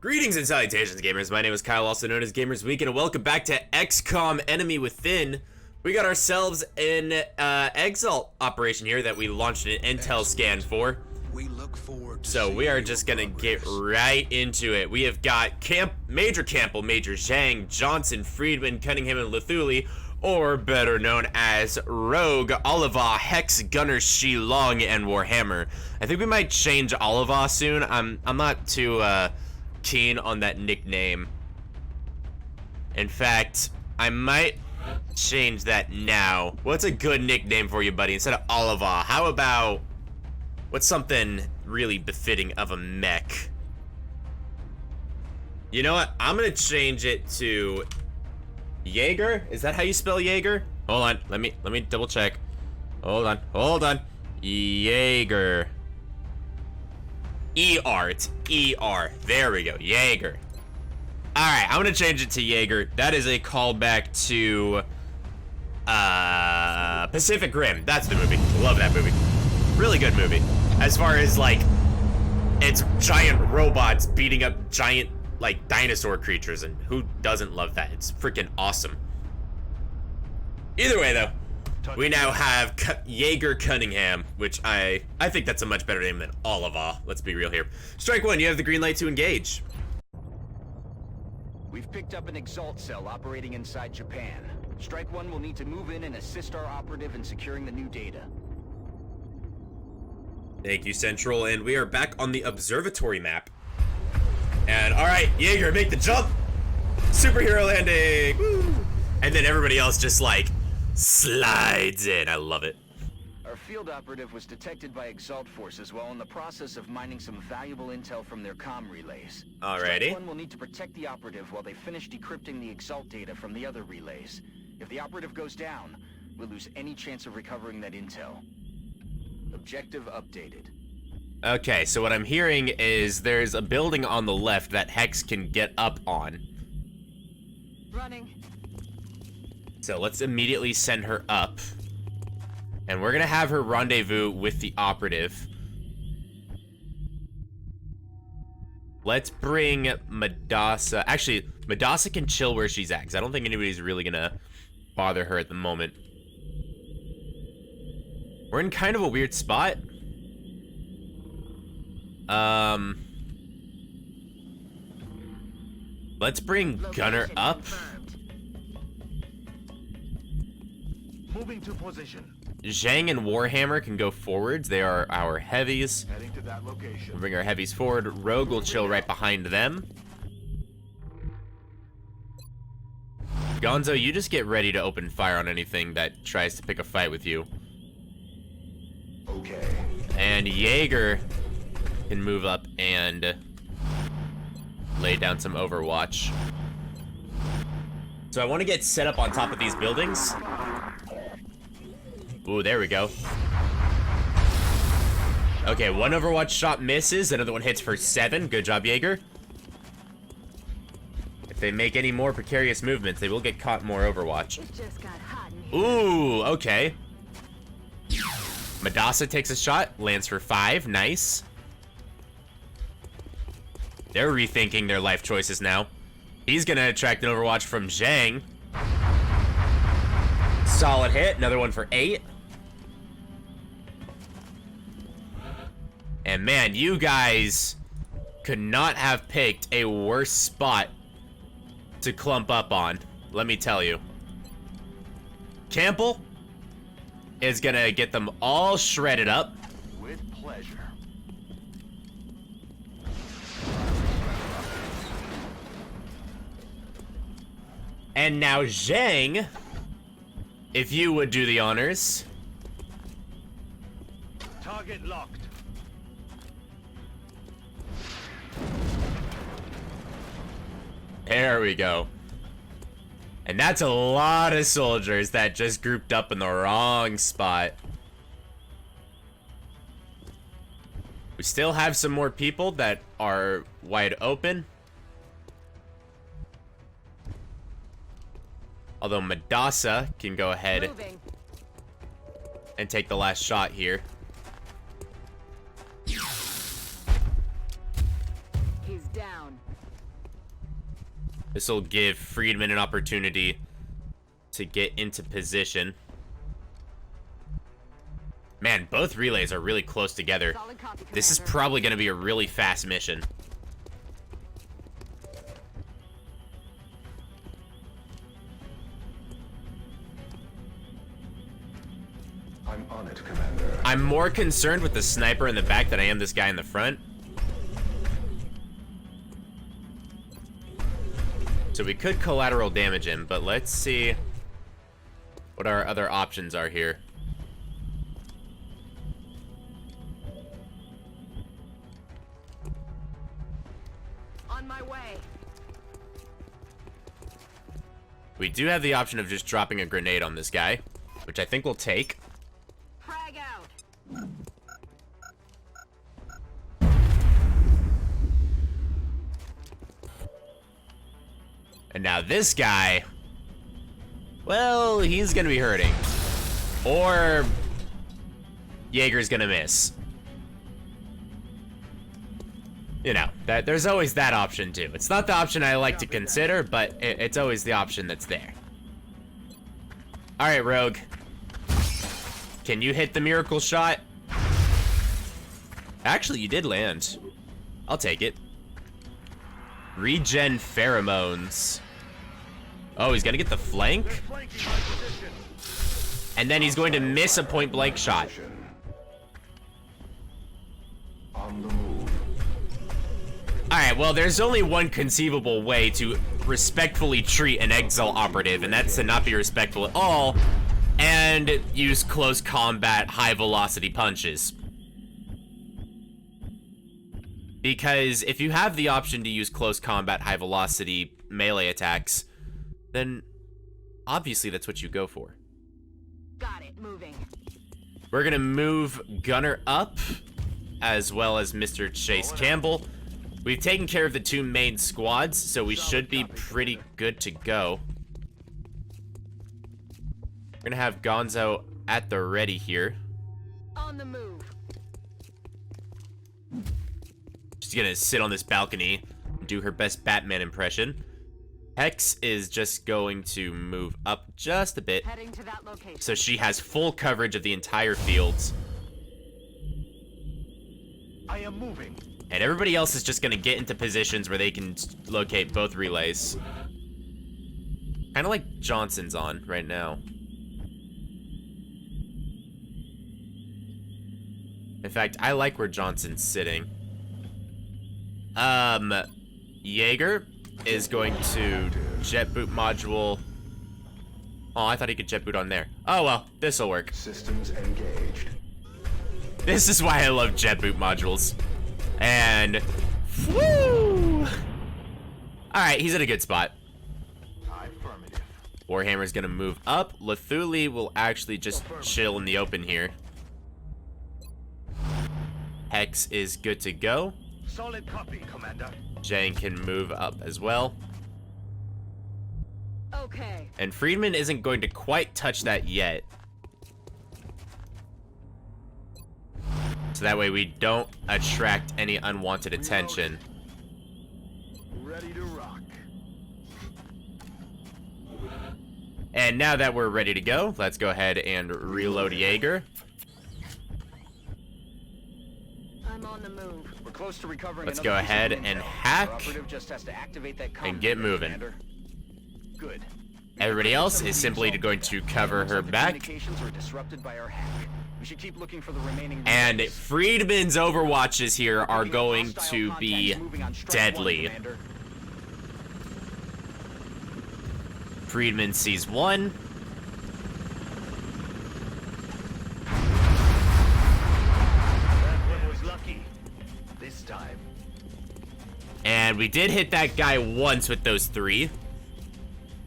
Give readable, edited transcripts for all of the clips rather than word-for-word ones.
Greetings and salutations, gamers. My name is Kyle, also known as Gamers Week, and welcome back to XCOM Enemy Within. We got ourselves an Exalt operation here that we launched an intel scan for. We look forward to So we are just gonna get right into it. We have got Major Campbell, Major Zhang, Johnson, Friedman, Cunningham, and Luthuli, or better known as Rogue, Oliva, Hex, Gunner, Shilong, and Warhammer. I think we might change Oliva soon. I'm not too keen on that nickname. In fact, I might change that now. What's a good nickname for you, buddy? Instead of Oliva, how about what's something really befitting of a mech? You know what? I'm gonna change it to Jaeger. Is that how you spell Jaeger? Hold on, let me double check. Hold on. Jaeger. E-R, it's E-R. There we go, Jaeger. Alright, I'm gonna change it to Jaeger. That is a callback to Pacific Rim. That's the movie. Love that movie. Really good movie. As far as like, it's giant robots beating up giant like dinosaur creatures, and who doesn't love that? It's freaking awesome. Either way though, we now have Jaeger Cunningham, which I think that's a much better name than Oliva. Let's be real here. Strike one, you have the green light to engage. We've picked up an Exalt cell operating inside Japan. Strike one will need to move in and assist our operative in securing the new data. Thank you, Central, and we are back on the observatory map. And alright, Jaeger, make the jump! Superhero landing! Woo! And then everybody else just like slides in. I love it. Our field operative was detected by Exalt forces while in the process of mining some valuable intel from their comm relays. Alrighty. Strike one will need to protect the operative while they finish decrypting the Exalt data from the other relays. If the operative goes down, we'll lose any chance of recovering that intel. Objective updated. Okay, so what I'm hearing is there's a building on the left that Hex can get up on. Running. So let's immediately send her up. And we're gonna have her rendezvous with the operative. Let's bring Madasa. Actually, Madasa can chill where she's at, because I don't think anybody's really gonna bother her at the moment. We're in kind of a weird spot. Let's bring Gunner up. moving to position. Zhang and Warhammer can go forwards. They are our heavies. Heading to that location. We'll bring our heavies forward. Rogue will chill right behind them. Gonzo, you just get ready to open fire on anything that tries to pick a fight with you. Okay. And Jaeger can move up and lay down some Overwatch. So I want to get set up on top of these buildings. Ooh, there we go. Okay, one Overwatch shot misses, another one hits for 7. Good job, Jaeger. If they make any more precarious movements, they will get caught in more Overwatch. It just got hot in here. Ooh, okay. Madasa takes a shot, lands for 5, nice. They're rethinking their life choices now. He's gonna attract an Overwatch from Zhang. Solid hit, another one for 8. And man, you guys could not have picked a worse spot to clump up on, let me tell you. Campbell is gonna get them all shredded up. With pleasure. And now Zhang, if you would do the honors. Target locked. There we go. And that's a lot of soldiers that just grouped up in the wrong spot. We still have some more people that are wide open. Although Madasa can go ahead Moving. and take the last shot here. He's down. This will give Friedman an opportunity to get into position. Man, both relays are really close together. Solid copy, This is Commander. probably going to be a really fast mission. I'm on it, Commander. I'm more concerned with the sniper in the back than I am this guy in the front. So we could collateral damage him, but let's see what our other options are here. On my way. We do have the option of just dropping a grenade on this guy, which I think we'll take. Frag out. And now this guy, well, he's gonna be hurting. Or Jaeger's gonna miss. You know, there's always that option too. It's not the option I like to consider, but it's always the option that's there. Alright, Rogue. Can you hit the miracle shot? Actually, you did land. I'll take it. Regen pheromones. Oh, he's gonna get the flank? Flanking my position. And then he's going to miss a point blank shot. On the move. Alright, well, there's only one conceivable way to respectfully treat an exile operative, and that's to not be respectful at all and use close combat, high velocity punches. Because if you have the option to use close combat, high velocity melee attacks, then obviously that's what you go for. Got it. Moving. We're gonna move Gunner up, as well as Mr. Chase Campbell. We've taken care of the two main squads, so we should be pretty good to go. We're gonna have Gonzo at the ready here. On the move. She's gonna sit on this balcony and do her best Batman impression. Hex is just going to move up just a bit, Heading to that location. so she has full coverage of the entire fields. I am moving. And everybody else is just gonna get into positions where they can locate both relays. Kinda like Johnson's on right now. In fact, I like where Johnson's sitting. Jaeger is going to jet boot module. Oh, I thought he could jet boot on there. Oh well, this'll work. Systems engaged. This is why I love jet boot modules. And woo! Alright, he's in a good spot. Affirmative. Warhammer's gonna move up. Lethuli will actually just chill in the open here. Hex is good to go. Solid copy, Commander. Jang can move up as well. Okay. And Friedman isn't going to quite touch that yet. So that way we don't attract any unwanted attention. Ready to rock. And now that we're ready to go, let's go ahead and reload Jaeger. I'm on the move. We're close to recovering. Let's another go piece of ahead intel. and Our hack operative just has to activate that and get relay, moving. Commander. Good. Everybody else is simply going to cover her back. Communications are disrupted by our hack. We should keep looking for the remaining. And relays. Friedman's overwatches here are Picking up going hostile to contacts be moving on strike deadly. one, Commander. Friedman sees one. That one was lucky. This time. And we did hit that guy once with those three,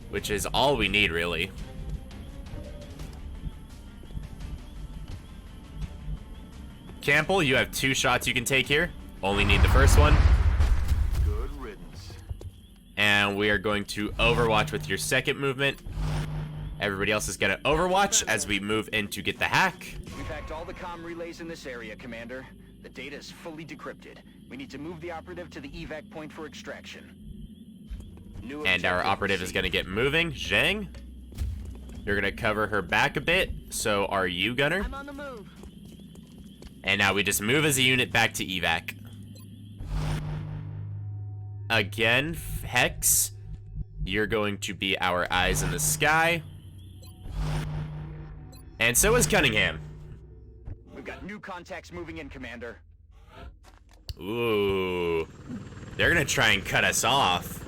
which is all we need, really. Campbell, you have 2 shots you can take here. Only need the first one. Good riddance. And we are going to overwatch with your second movement. Everybody else is gonna overwatch as we move in to get the hack. We've hacked all the comm relays in this area, Commander. The data is fully decrypted. We need to move the operative to the evac point for extraction. New And our objective operative is received. gonna get moving. Zhang, you're gonna cover her back a bit. So are you, Gunner? I'm on the move. And now we just move as a unit back to evac. Again, Hex, you're going to be our eyes in the sky. And so is Cunningham. We've got new contacts moving in, Commander. Ooh. They're gonna try and cut us off.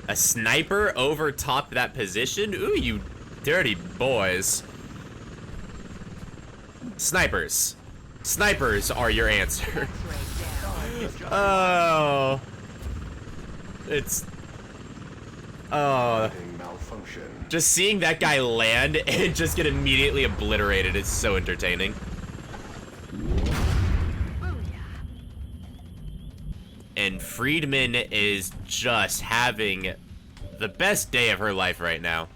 A sniper over top that position? Ooh, you dirty boys. Snipers. Snipers are your answer. X-ray down. Oh. It's... Oh. Setting malfunction. Just seeing that guy land and just get immediately obliterated is so entertaining. Booyah. And Friedman is just having the best day of her life right now.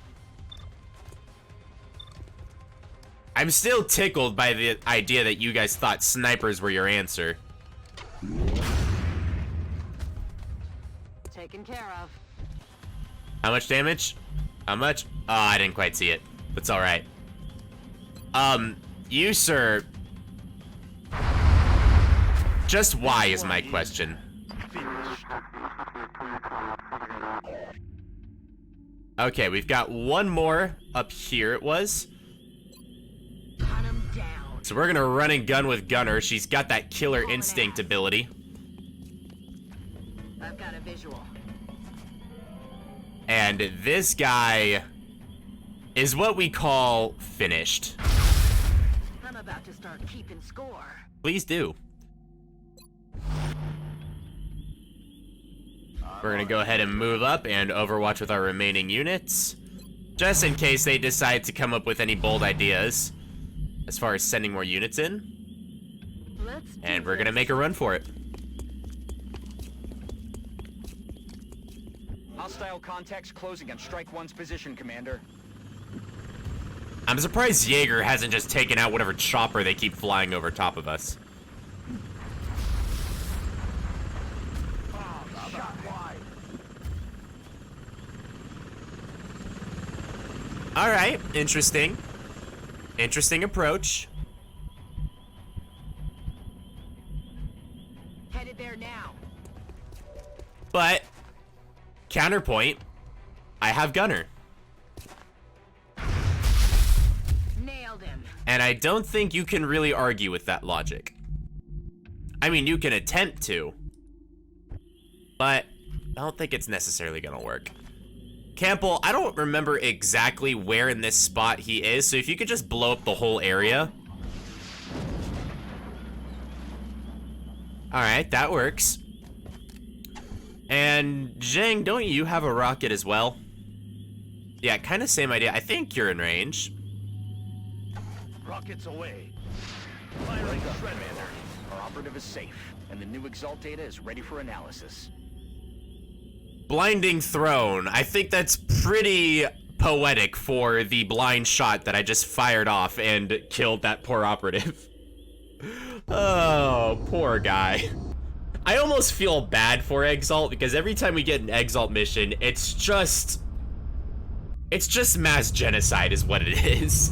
I'm still tickled by the idea that you guys thought snipers were your answer. Taken care of. How much damage? How much? Oh, I didn't quite see it. It's alright. You, sir... Just why is my question. Finished. Okay, we've got one more up here, it was. Hunt 'em down. So we're gonna run and gun with Gunner. She's got that killer instinct ability. I've got a visual. And this guy is what we call finished. I'm about to start keeping score. Please do. We're gonna go ahead and move up and overwatch with our remaining units, just in case they decide to come up with any bold ideas as far as sending more units in. Let's do And we're gonna this. make a run for it. Hostile contacts closing on Strike 1's position, Commander. I'm surprised Jaeger hasn't just taken out whatever chopper they keep flying over top of us. Shot wide. Alright, interesting. Interesting approach. Headed there now. But, counterpoint, I have Gunner. Nailed him. And I don't think you can really argue with that logic. I mean, you can attempt to, but I don't think it's necessarily gonna work. Campbell, I don't remember exactly where in this spot he is, so if you could just blow up the whole area. Alright, that works. And Zhang, don't you have a rocket as well? Yeah, kind of same idea. I think you're in range. Rockets away. Firing Shredder. Our operative is safe, and the new Exalt data is ready for analysis. Blinding Throne. I think that's pretty poetic for the blind shot that I just fired off and killed that poor operative. Oh, poor guy. I almost feel bad for Exalt because every time we get an Exalt mission, it's just mass genocide is what it is.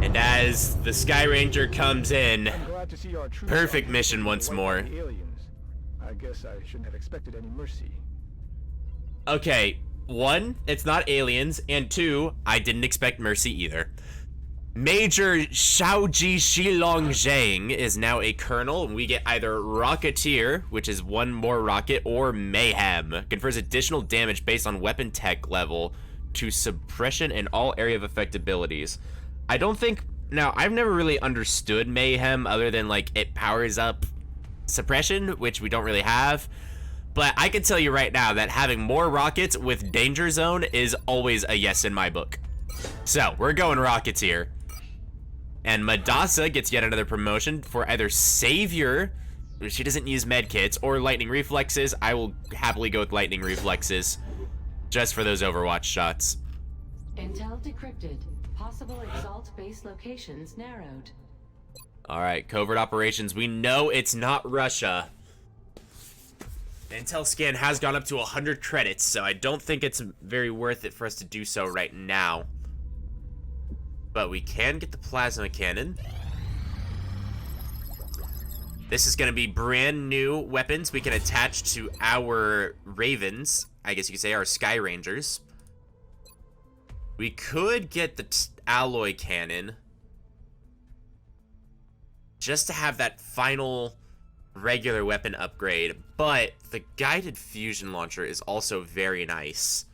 And as the Sky Ranger comes in, I'm glad to see our troops perfect are mission once wiping more. the aliens. I guess I shouldn't have expected any mercy. Okay, one, it's not aliens, and two, I didn't expect mercy either. Major Shaoji Shilong Zhang is now a colonel, and we get either Rocketeer, which is one more rocket, or Mayhem. Confers additional damage based on weapon tech level to suppression and all area of effect abilities. I don't think... Now, I've never really understood Mayhem other than, like, it powers up suppression, which we don't really have. But I can tell you right now that having more rockets with Danger Zone is always a yes in my book. So, we're going Rocketeer. And Madasa gets yet another promotion for either Savior, she doesn't use medkits, or Lightning Reflexes. I will happily go with Lightning Reflexes, just for those Overwatch shots. Intel decrypted. Possible Exalt base locations narrowed. Alright, covert operations. We know it's not Russia. Intel scan has gone up to 100 credits, so I don't think it's very worth it for us to do so right now. But we can get the plasma cannon. This is going to be brand new weapons we can attach to our Ravens. I guess you could say our Sky Rangers. We could get the alloy cannon. Just to have that final regular weapon upgrade. But the guided fusion launcher is also very nice.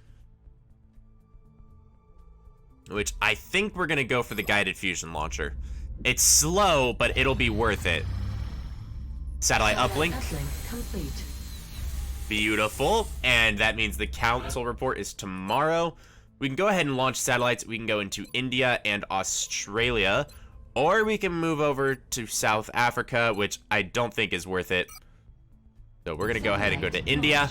Which I think we're going to go for the guided fusion launcher. It's slow, but it'll be worth it. Satellite uplink. Complete. Beautiful. And that means the council report is tomorrow. We can go ahead and launch satellites. We can go into India and Australia. Or we can move over to South Africa, which I don't think is worth it. So we're going to go ahead and go to India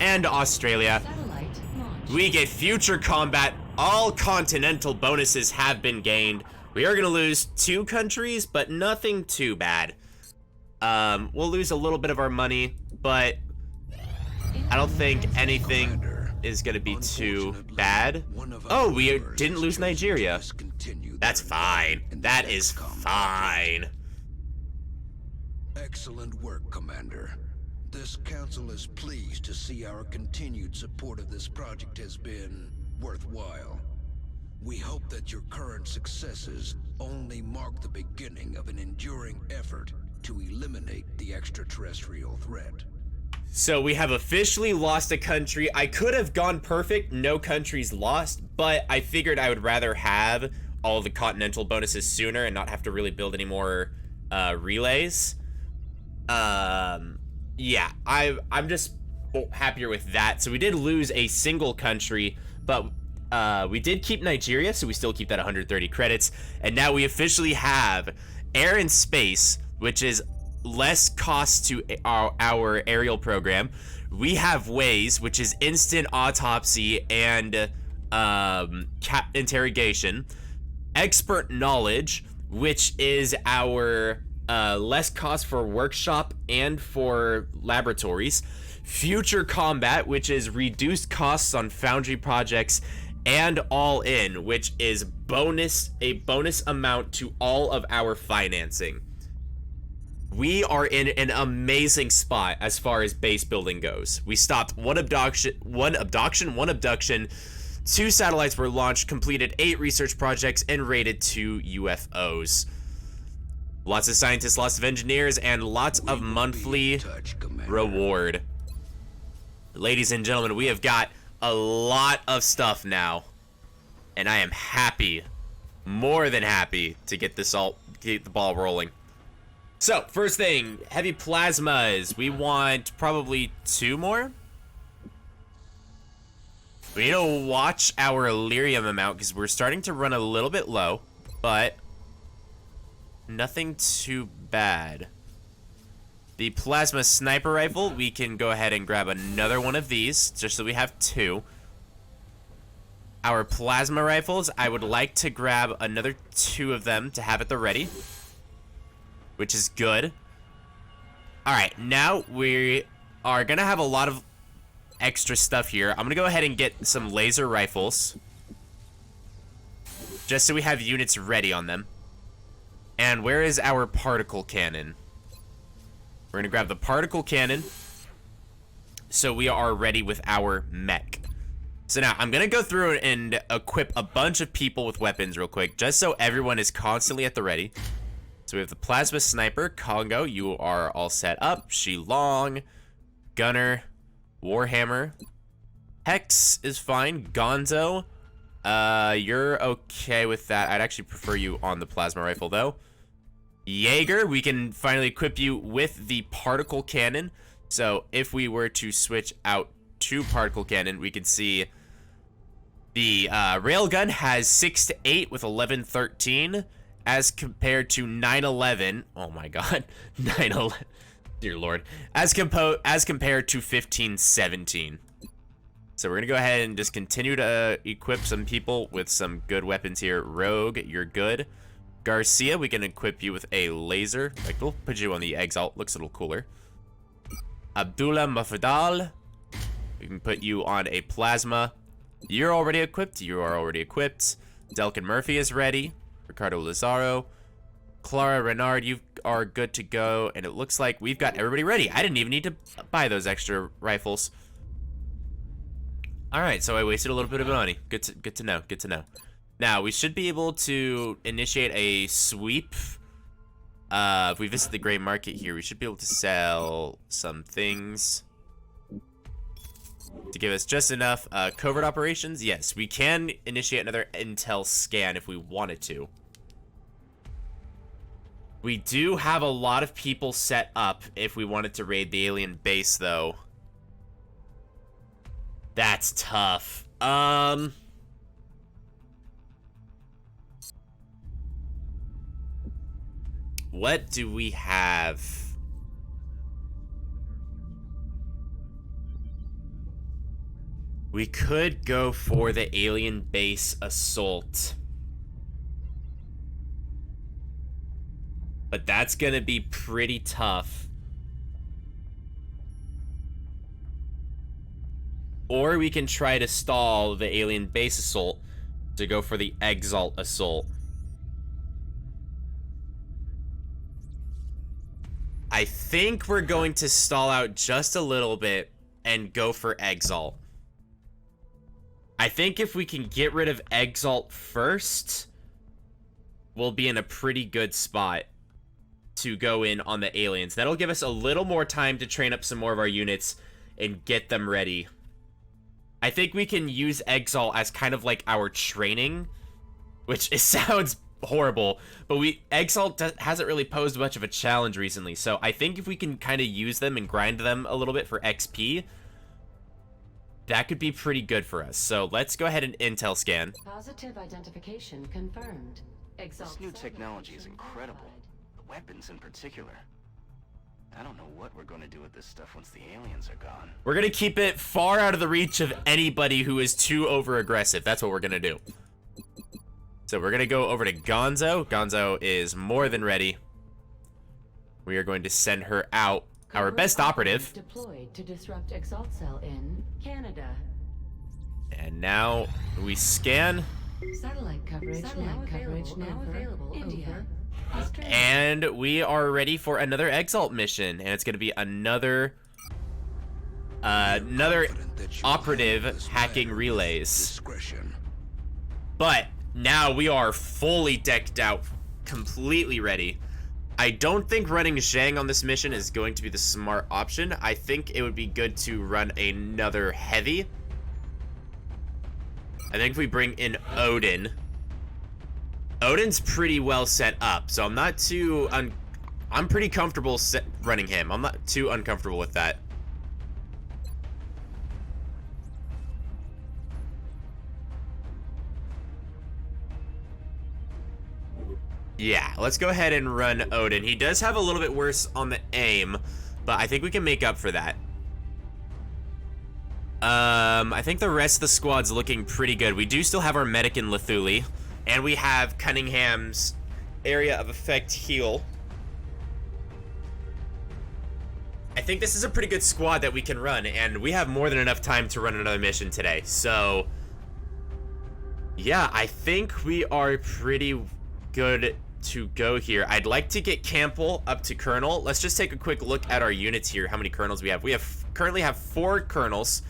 and Australia. Satellite launch. We get future combat. All continental bonuses have been gained. We are going to lose 2 countries, but nothing too bad. We'll lose a little bit of our money, but I don't think anything is going to be too bad. Oh, we didn't lose Nigeria. That's fine. That is fine. Excellent work, Commander. This council is pleased to see our continued support of this project has been worthwhile. We hope that your current successes only mark the beginning of an enduring effort to eliminate the extraterrestrial threat. So we have officially lost a country. I could have gone perfect, no countries lost, but I figured I would rather have all the continental bonuses sooner and not have to really build any more relays. Yeah, I'm just happier with that. So we did lose a single country, but we did keep Nigeria, so we still keep that 130 credits. And now we officially have air and space, which is less cost to our aerial program. We have Waze, which is instant autopsy and interrogation. Expert knowledge, which is our less cost for workshop and for laboratories. Future combat, which is reduced costs on foundry projects, and all in, which is a bonus amount to all of our financing. We are in an amazing spot as far as base building goes. We stopped one abduction, 2 satellites were launched, completed 8 research projects, and raided 2 UFOs. Lots of scientists, lots of engineers, and lots of monthly reward. Ladies and gentlemen, we have got a lot of stuff now, and I am happy, more than happy, to get the ball rolling. So, first thing, heavy plasmas. We want probably 2 more. We need to watch our Illyrium amount because we're starting to run a little bit low, but nothing too bad. The plasma sniper rifle, we can go ahead and grab another one of these, just so we have 2. Our plasma rifles, I would like to grab another 2 of them to have at the ready, which is good. Alright, now we are going to have a lot of extra stuff here. I'm going to go ahead and get some laser rifles, just so we have units ready on them. And where is our particle cannon? We're going to grab the particle cannon, so we are ready with our mech. So now, I'm going to go through and equip a bunch of people with weapons real quick, just so everyone is constantly at the ready. So we have the plasma sniper, Congo, you are all set up. Shilong, Gunner, Warhammer. Hex is fine. Gonzo, you're okay with that. I'd actually prefer you on the plasma rifle, though. Jaeger, we can finally equip you with the particle cannon. So if we were to switch out to particle cannon, we can see the railgun has 6 to 8 with 11-13, as compared to 9-11. Oh my god, 9-11. Dear lord. As compared to 15-17. So we're gonna go ahead and just continue to equip some people with some good weapons here. Rogue, you're good. Garcia, we can equip you with a laser. Like, we'll put you on the Exalt. Looks a little cooler. Abdullah Mafadal. We can put you on a plasma. You're already equipped. You are already equipped. Delkin Murphy is ready. Ricardo Lazaro. Clara Renard, you are good to go. And it looks like we've got everybody ready. I didn't even need to buy those extra rifles. Alright, so I wasted a little bit of money. Good to know. Good to know. Now, we should be able to initiate a sweep. If we visit the gray market here, we should be able to sell some things to give us just enough covert operations. Yes, we can initiate another intel scan if we wanted to. We do have a lot of people set up if we wanted to raid the alien base, though. That's tough. What do we have? We could go for the alien base assault. But that's gonna be pretty tough. Or we can try to stall the alien base assault to go for the Exalt assault. I think we're going to stall out just a little bit and go for Exalt. I think if we can get rid of Exalt first, we'll be in a pretty good spot to go in on the aliens. That'll give us a little more time to train up some more of our units and get them ready. I think we can use Exalt as kind of like our training, which it sounds horrible, but Exalt hasn't really posed much of a challenge recently, so I think if we can kind of use them and grind them a little bit for XP, that could be pretty good for us. So let's go ahead and intel scan. Positive identification confirmed. This new technology is incredible. The weapons in particular. I don't know what we're going to do with this stuff once the aliens are gone. We're going to keep it far out of the reach of anybody who is too over-aggressive. That's what we're going to do. So we're going to go over to Gonzo. Gonzo is more than ready. We are going to send her out. Our best operative. Deployed to disrupt Exalt Cell in Canada. And now we scan. Satellite coverage now available. India. Australia. And we are ready for another Exalt mission. And it's going to be another operative hacking relays. But now we are fully decked out, completely ready. I don't think running Zhang on this mission is going to be the smart option. I think it would be good to run another heavy. I think if we bring in Odin. Odin's pretty well set up, so I'm not too... I'm pretty comfortable running him. I'm not too uncomfortable with that. Yeah, let's go ahead and run Odin. He does have a little bit worse on the aim, but I think we can make up for that. I think the rest of the squad's looking pretty good. We do still have our medic in Lithuli, and we have Cunningham's area of effect heal. I think this is a pretty good squad that we can run, and we have more than enough time to run another mission today. So, yeah, I think we are pretty good to go here. I'd like to get Campbell up to Colonel. Let's just take a quick look at our units here, how many Colonels we have. We currently have 4 Colonels.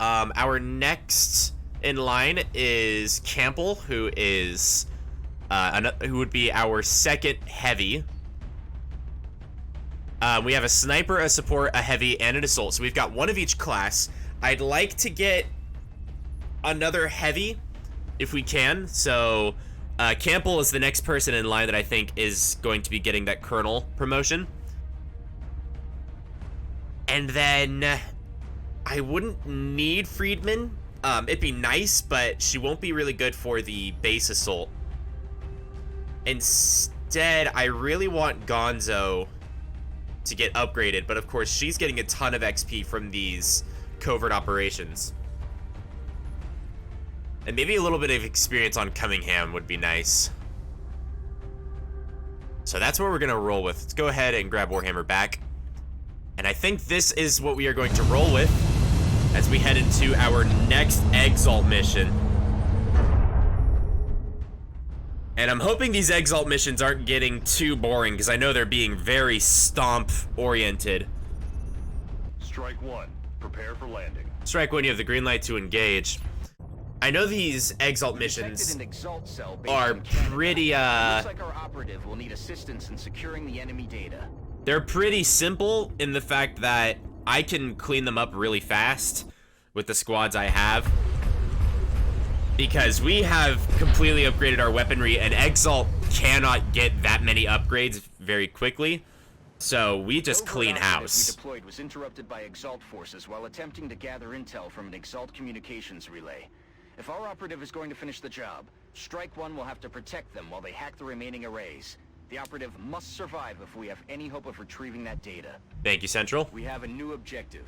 Our next in line is Campbell, who is who would be our second heavy. We have a sniper, a support, a heavy, and an assault. So we've got one of each class. I'd like to get another heavy if we can. So Campbell is the next person in line that I think is going to be getting that Colonel promotion. And then I wouldn't need Friedman. It'd be nice, but she won't be really good for the base assault. Instead, I really want Gonzo to get upgraded, but of course she's getting a ton of XP from these covert operations. And maybe a little bit of experience on Cunningham would be nice. So that's what we're gonna roll with. Let's go ahead and grab Warhammer back. And I think this is what we are going to roll with as we head into our next Exalt mission. And I'm hoping these Exalt missions aren't getting too boring, because I know they're being very stomp-oriented. Strike one. Prepare for landing. Strike when you have the green light to engage. I know these Exalt We detected missions an Exalt cell based are in Canada. pretty, Looks like our operative will need assistance in securing the enemy data. they're pretty simple in the fact that I can clean them up really fast with the squads I have. Because we have completely upgraded our weaponry, and Exalt cannot get that many upgrades very quickly. So we just clean house. We deployed was interrupted by Exalt forces while attempting to gather intel from an Exalt communications relay. If our operative is going to finish the job, Strike One will have to protect them while they hack the remaining arrays. The operative must survive if we have any hope of retrieving that data. Thank you, Central. We have a new objective.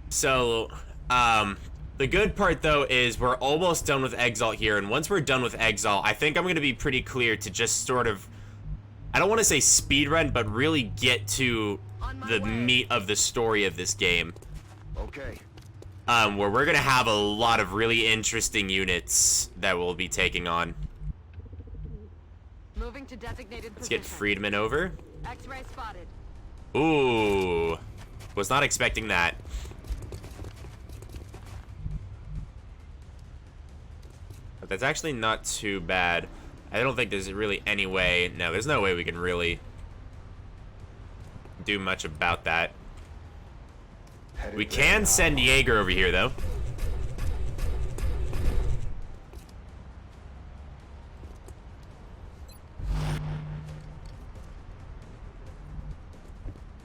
So, the good part, though, is we're almost done with Exalt here, and once we're done with Exalt, I think I'm going to be pretty clear to just sort of, I don't want to say speedrun, but really get to the meat of the story of this game. Okay. Where we're going to have a lot of really interesting units that we'll be taking on. Moving to designated Let's get position. Friedman over. X-ray spotted. Ooh. Was not expecting that. But that's actually not too bad. I don't think there's really any way. No, there's no way we can really do much about that. We can send Jaeger over here, though.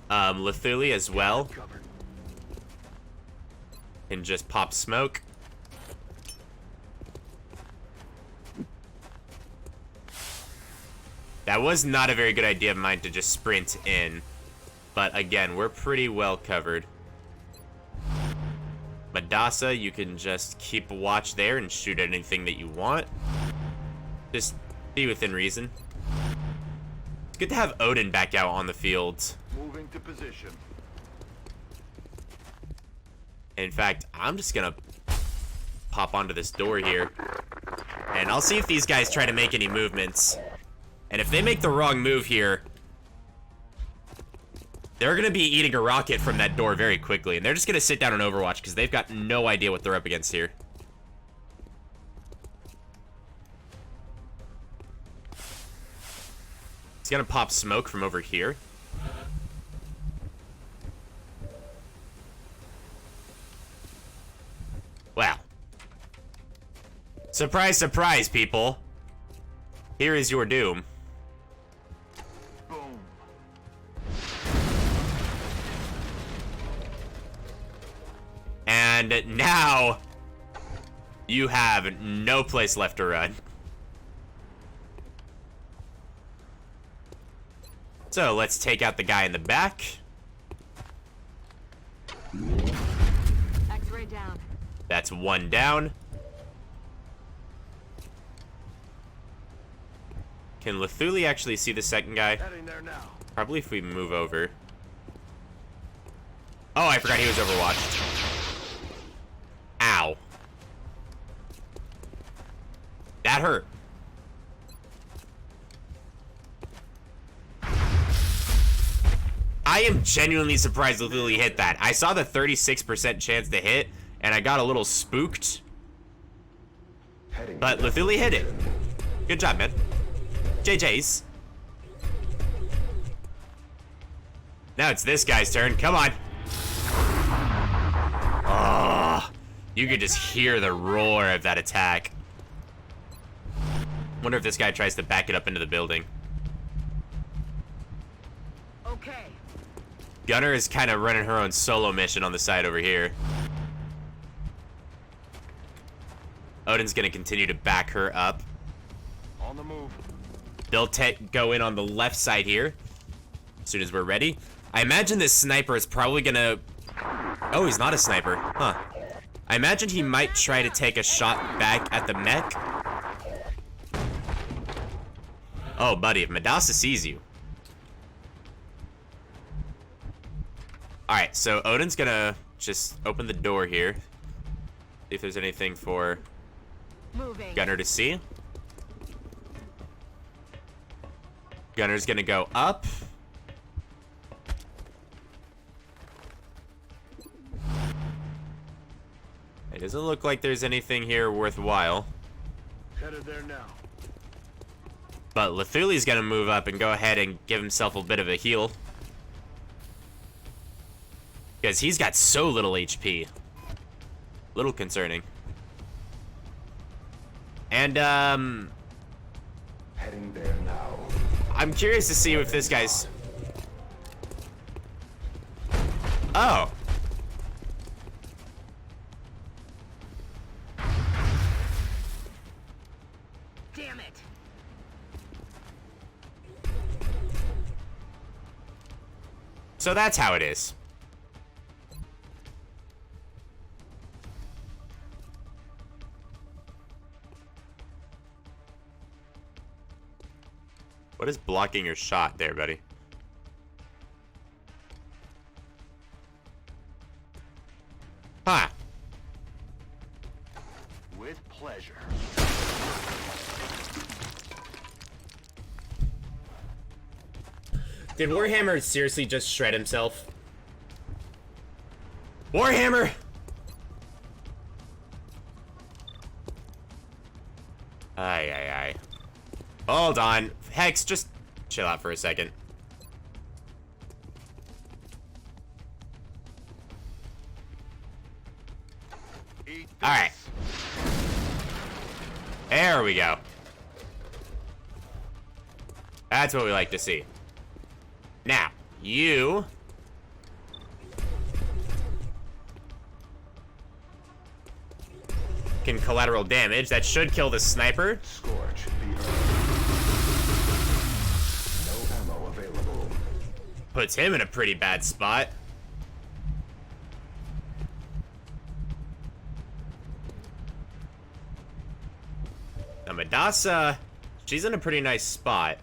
Lithuli as well. Can just pop smoke. That was not a very good idea of mine to just sprint in. But again, we're pretty well covered. Madasa, you can just keep a watch there and shoot at anything that you want. Just be within reason. It's good to have Odin back out on the field. Moving to position. In fact, I'm just gonna pop onto this door here. And I'll see if these guys try to make any movements. And if they make the wrong move here, they're gonna be eating a rocket from that door very quickly. And they're just gonna sit down on Overwatch because they've got no idea what they're up against here. He's gonna pop smoke from over here. Wow. Surprise, surprise, people. Here is your doom. Boom. And now you have no place left to run. So let's take out the guy in the back. X-ray down. That's one down. Can Lithuli actually see the second guy? Heading there now. Probably if we move over. Oh, I forgot he was overwatched. Ow. That hurt. I am genuinely surprised Lithuli hit that. I saw the 36% chance to hit, and I got a little spooked. But Lithuli hit it. Good job, man. JJ's. Now it's this guy's turn. Come on. Oh, you could just hear the roar of that attack. Wonder if this guy tries to back it up into the building. Okay. Gunner is kind of running her own solo mission on the side over here. Odin's gonna continue to back her up. On the move. They'll go in on the left side here as soon as we're ready. I imagine this sniper is probably gonna... Oh, he's not a sniper. Huh. I imagine he might try to take a shot back at the mech. Oh, buddy, if Madasa sees you... Alright, so Odin's gonna just open the door here. See if there's anything for Moving. Gunner to see. Gunner's gonna go up. It doesn't look like there's anything here worthwhile. Headed there now. But Lethuli's gonna move up and go ahead and give himself a bit of a heal. Because he's got so little HP. Little concerning. And, Heading there now. I'm curious to see if this guy's... Oh. Damn it. So that's how it is. What is blocking your shot there, buddy? Huh. With pleasure. Did Warhammer seriously just shred himself? Warhammer! Aye, aye, aye. Hold on. Hex, just chill out for a second. Eat this. Alright. There we go. That's what we like to see. Now, you... can collateral damage. That should kill the sniper. Scorch the earth. No ammo available. Puts him in a pretty bad spot. Now, Madasa, she's in a pretty nice spot.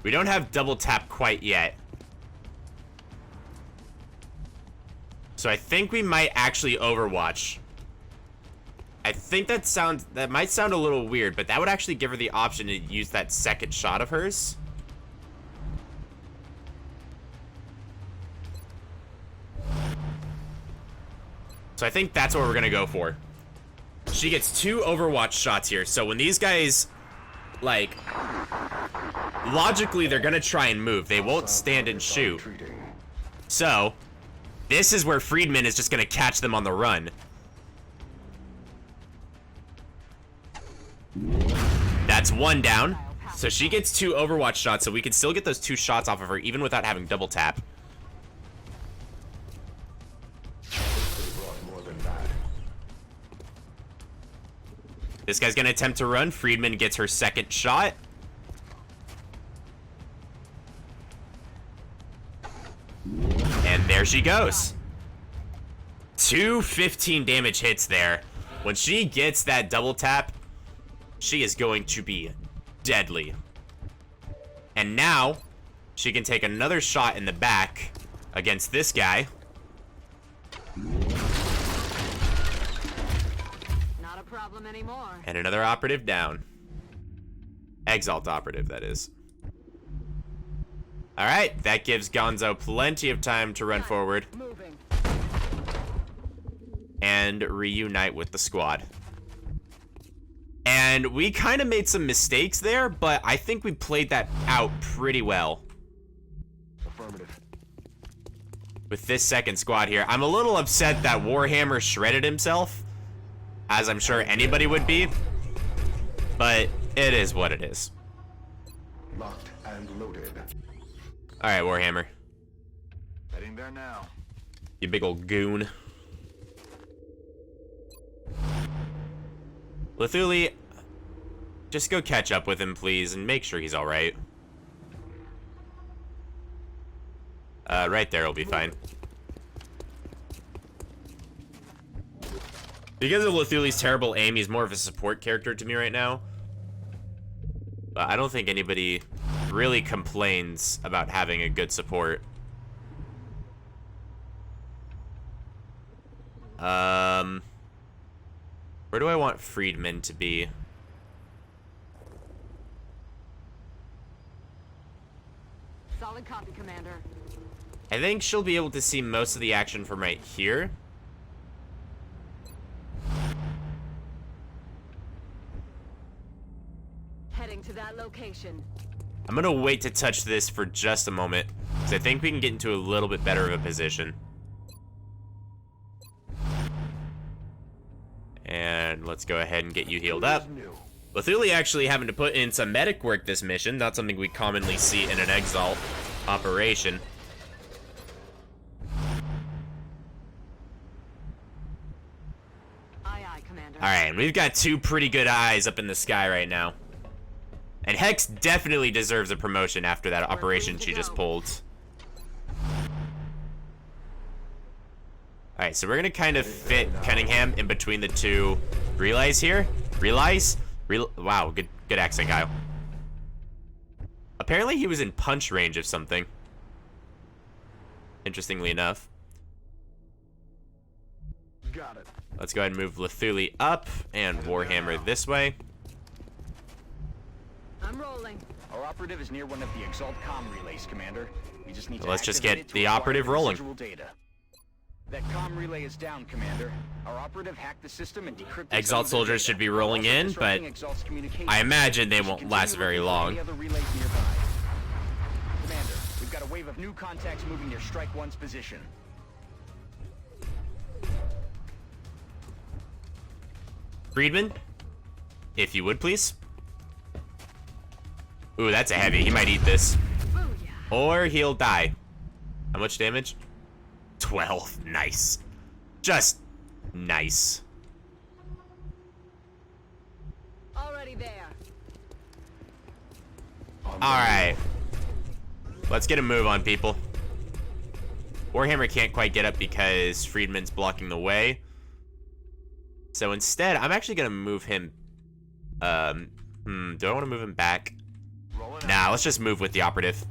We don't have double tap quite yet. So I think we might actually Overwatch. I think that might sound a little weird, but that would actually give her the option to use that second shot of hers. So I think that's what we're gonna go for. She gets 2 Overwatch shots here, so when these guys, like, logically they're gonna try and move. They won't stand and shoot. So, this is where Friedman is just gonna catch them on the run. That's 1 down. So she gets 2 Overwatch shots, so we can still get those 2 shots off of her even without having double tap. This guy's gonna attempt to run. Friedman gets her second shot. And there she goes. 2 15 damage hits there. When she gets that double tap, she is going to be deadly. And now, she can take another shot in the back against this guy. Not a problem anymore. And another operative down. Exalt operative, that is. Alright, that gives Gonzo plenty of time to run forward Moving. and reunite with the squad. And we kind of made some mistakes there, but I think we played that out pretty well. Affirmative. With this second squad here. I'm a little upset that Warhammer shredded himself, as I'm sure anybody would be, but it is what it is. Locked and loaded. Alright, Warhammer. Heading there now. You big old goon. Lethuli, just go catch up with him, please, and make sure he's alright. Right there will be fine. Because of Lathuli's terrible aim, he's more of a support character to me right now. But I don't think anybody really complains about having a good support. Where do I want Friedman to be? Solid copy, Commander. I think she'll be able to see most of the action from right here. Heading to that location. I'm gonna wait to touch this for just a moment, because I think we can get into a little bit better of a position. And let's go ahead and get you healed up. Lathuli actually having to put in some medic work this mission, not something we commonly see in an Exalt operation. Aye, aye, Commander. Alright, and we've got two pretty good eyes up in the sky right now. And Hex definitely deserves a promotion after that operation she just pulled. Alright, so we're gonna kind of fit Cunningham in between the two relays here. Relays? Wow, good accent, Kyle. Apparently he was in punch range of something. Interestingly enough. Got it. Let's go ahead and move Lathuli up and Warhammer this way. I'm rolling. Our operative is near one of the Exalt comm relays, Commander. We just need to Let's just activate get it to the acquire operative the rolling. residual data. That comm relay is down, Commander. Our operative hacked the system and decrypted Exalt some of their soldiers data, should be while rolling also in, disrupting but Exalt's communications. I imagine they We should won't continue last very looking for long. any other relays nearby. Commander, we've got a wave of new contacts moving near Strike One's position. Friedman, if you would, please. Ooh, that's a heavy. He might eat this. Booyah. Or he'll die. How much damage? 12. Nice. Just nice. Already there. Alright. Let's get a move on, people. Warhammer can't quite get up because Friedman's blocking the way. So instead, I'm actually going to move him. Do I want to move him back? Nah, let's just move with the operative.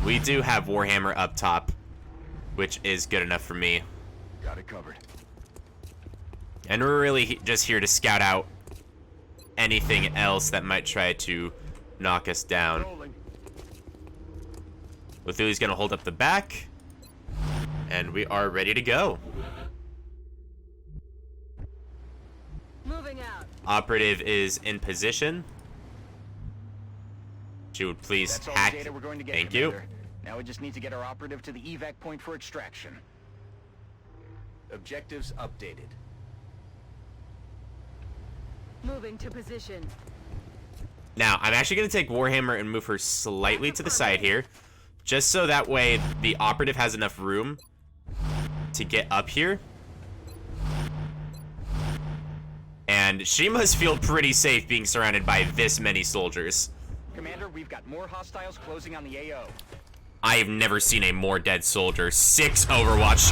We do have Warhammer up top, which is good enough for me. Got it covered. And we're really just here to scout out anything else that might try to knock us down. Lathuli's gonna hold up the back, and we are ready to go. Moving out. Operative is in position. She would please That's all hack. the data we're going to get, Thank Commander. you. Now we just need to get our operative to the evac point for extraction. Objectives updated. Moving to position. Now, I'm actually going to take Warhammer and move her slightly to the side here, just so that way the operative has enough room to get up here. And she must feel pretty safe being surrounded by this many soldiers. Commander, we've got more hostiles closing on the AO. I have never seen a more dead soldier. 6 Overwatch.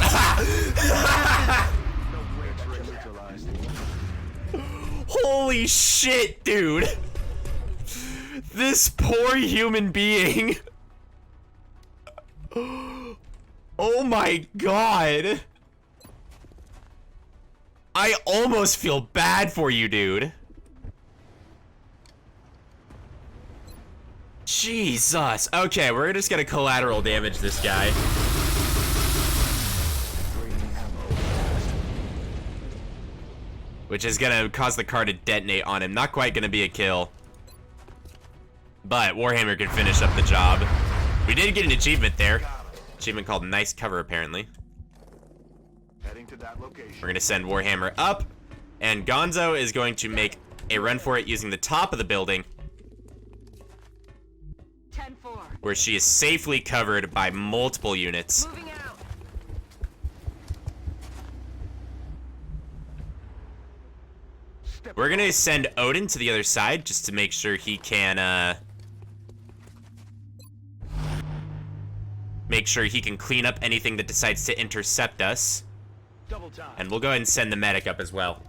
Holy shit, dude. This poor human being. Oh my god. I almost feel bad for you, dude. Jesus. Okay, we're just gonna collateral damage this guy. Which is gonna cause the car to detonate on him. Not quite gonna be a kill. But Warhammer can finish up the job. We did get an achievement there. Achievement called Nice Cover, apparently. Heading to that location. We're gonna send Warhammer up. And Gonzo is going to make a run for it using the top of the building, 10-4. where she is safely covered by multiple units. Moving out. We're gonna send Odin to the other side just to make sure he can make sure he can clean up anything that decides to intercept us. Double time. And we'll go ahead and send the medic up as well.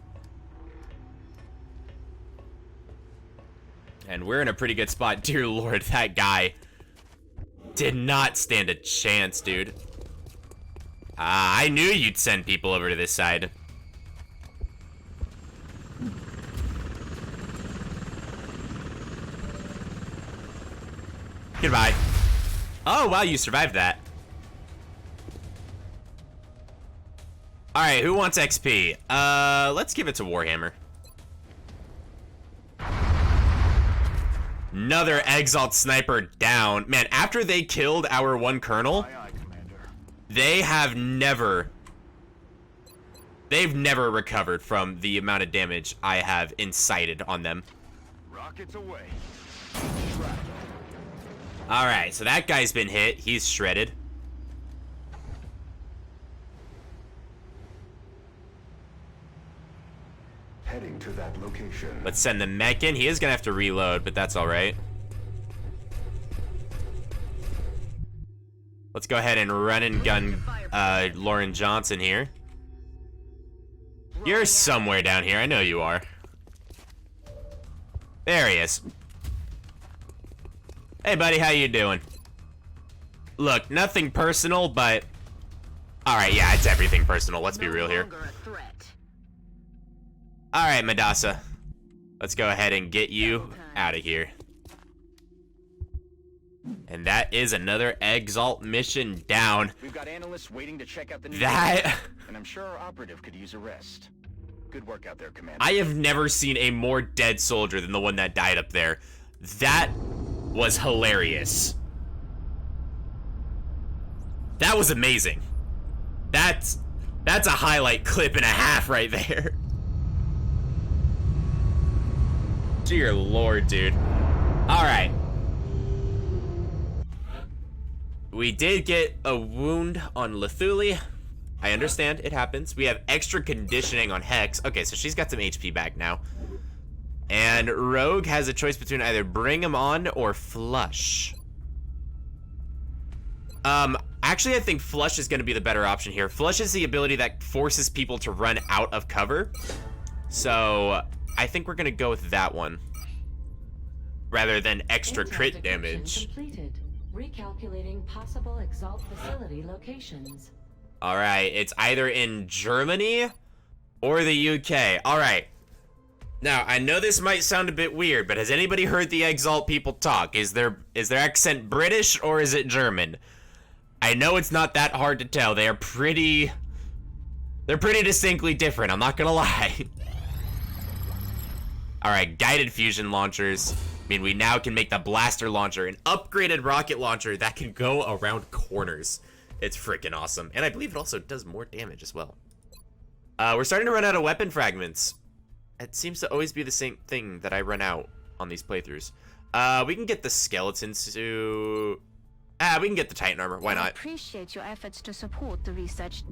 And we're in a pretty good spot. Dear Lord, that guy did not stand a chance, dude. I knew you'd send people over to this side. Goodbye. Oh, wow, you survived that. Alright, who wants XP? Let's give it to Warhammer. Another Exalt sniper down. Man, after they killed our one colonel, Aye, aye, Commander. they've never recovered from the amount of damage I have incited on them. Rockets away. Alright, so that guy's been hit. He's shredded. Heading to that location. Let's send the mech in. He is gonna have to reload, but that's alright. Let's go ahead and run and gun Lauren Johnson here. You're somewhere down here. I know you are. There he is. Hey, buddy, how you doing? Look, nothing personal, but... Alright, yeah, it's everything personal. Let's be real here. Alright, Madasa. Let's go ahead and get you out of here. And that is another Exalt mission down. We've got analysts waiting to check out the new That... and I'm sure our operative could use a rest. Good work out there, Commander. I have never seen a more dead soldier than the one that died up there. That was hilarious. That was amazing. That's a highlight clip and a half right there. Dear Lord, dude. Alright. We did get a wound on Lethuli. I understand, it happens. We have extra conditioning on Hex. Okay, so she's got some HP back now. And Rogue has a choice between either bring him on or flush. Actually, I think flush is going to be the better option here. Flush is the ability that forces people to run out of cover. So, I think we're going to go with that one. Rather than extra crit damage. Completed. Recalculating possible Exalt facility locations. Alright, it's either in Germany or the UK. Alright. Now, I know this might sound a bit weird, but has anybody heard the Exalt people talk? Is their accent British or is it German? I know it's not that hard to tell. They're pretty distinctly different, I'm not gonna lie. Alright, guided fusion launchers. I mean, we now can make the blaster launcher an upgraded rocket launcher that can go around corners. It's freaking awesome. And I believe it also does more damage as well. We're starting to run out of weapon fragments. It seems to always be the same thing that I run out on these playthroughs. We can get the skeletons to... we can get the Titan armor. Why I not? appreciate your efforts to support the research.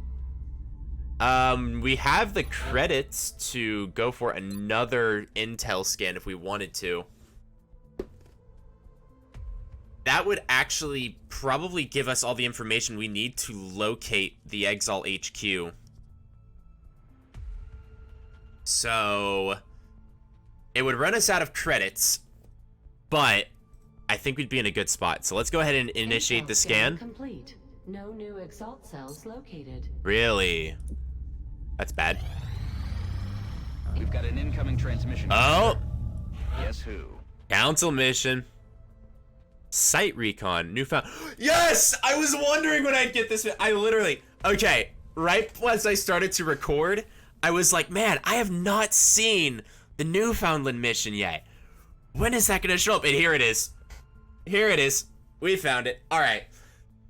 We have the credits to go for another intel scan if we wanted to. That would actually probably give us all the information we need to locate the Exalt HQ. So, it would run us out of credits, but I think we'd be in a good spot. So let's go ahead and initiate the scan. Complete. No new Exalt cells located. Really? That's bad. We've got an incoming transmission. Oh! Guess who? Council mission. Site recon. Newfound. Yes! I was wondering when I'd get this. I literally. Okay. Right as I started to record, I was like, man, I have not seen the Newfoundland mission yet. When is that going to show up? And here it is. Here it is. We found it. All right.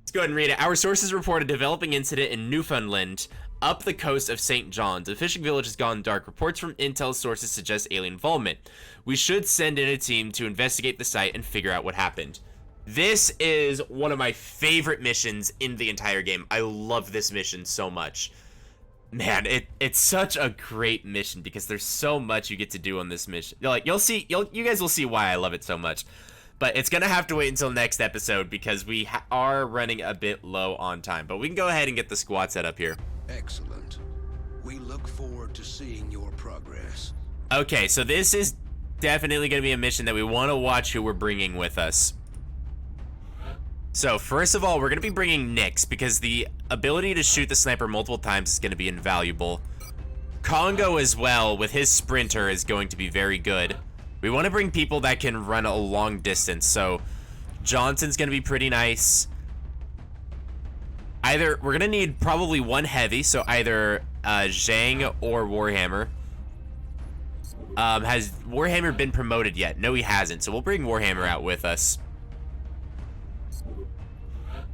Let's go ahead and read it. Our sources report a developing incident in Newfoundland up the coast of St. John's. A fishing village has gone dark. Reports from intel sources suggest alien involvement. We should send in a team to investigate the site and figure out what happened. This is one of my favorite missions in the entire game. I love this mission so much. Man, it's such a great mission because there's so much you get to do on this mission. Like you guys will see why I love it so much. But it's going to have to wait until next episode because we are running a bit low on time. But we can go ahead and get the squad set up here. Excellent. We look forward to seeing your progress. Okay, so this is definitely going to be a mission that we want to watch who we're bringing with us. So first of all, we're going to be bringing Nyx because the ability to shoot the sniper multiple times is going to be invaluable. Congo as well with his sprinter is going to be very good. We want to bring people that can run a long distance. So Johnson's going to be pretty nice. We're going to need probably one heavy. So either Zhang or Warhammer. Has Warhammer been promoted yet? No, he hasn't. So we'll bring Warhammer out with us.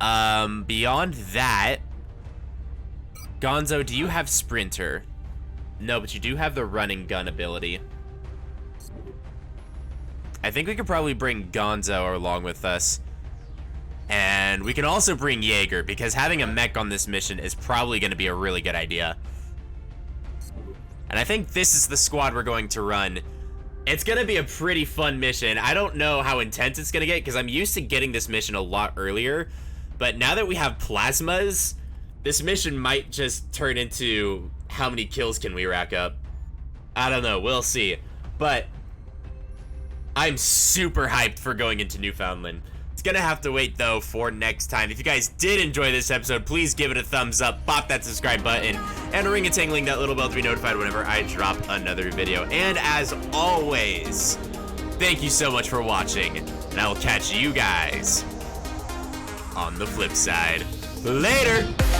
Beyond that, Gonzo, do you have Sprinter? No, but you do have the running gun ability. I think we could probably bring Gonzo along with us. And we can also bring Jaeger, because having a mech on this mission is probably going to be a really good idea. And I think this is the squad we're going to run. It's going to be a pretty fun mission. I don't know how intense it's going to get, because I'm used to getting this mission a lot earlier. But now that we have plasmas, this mission might just turn into how many kills can we rack up. I don't know. We'll see. But I'm super hyped for going into Newfoundland. It's gonna have to wait though for next time. If you guys did enjoy this episode, please give it a thumbs up, pop that subscribe button, and ring a tingling that little bell to be notified whenever I drop another video. And as always, thank you so much for watching, and I will catch you guys on the flip side. Later!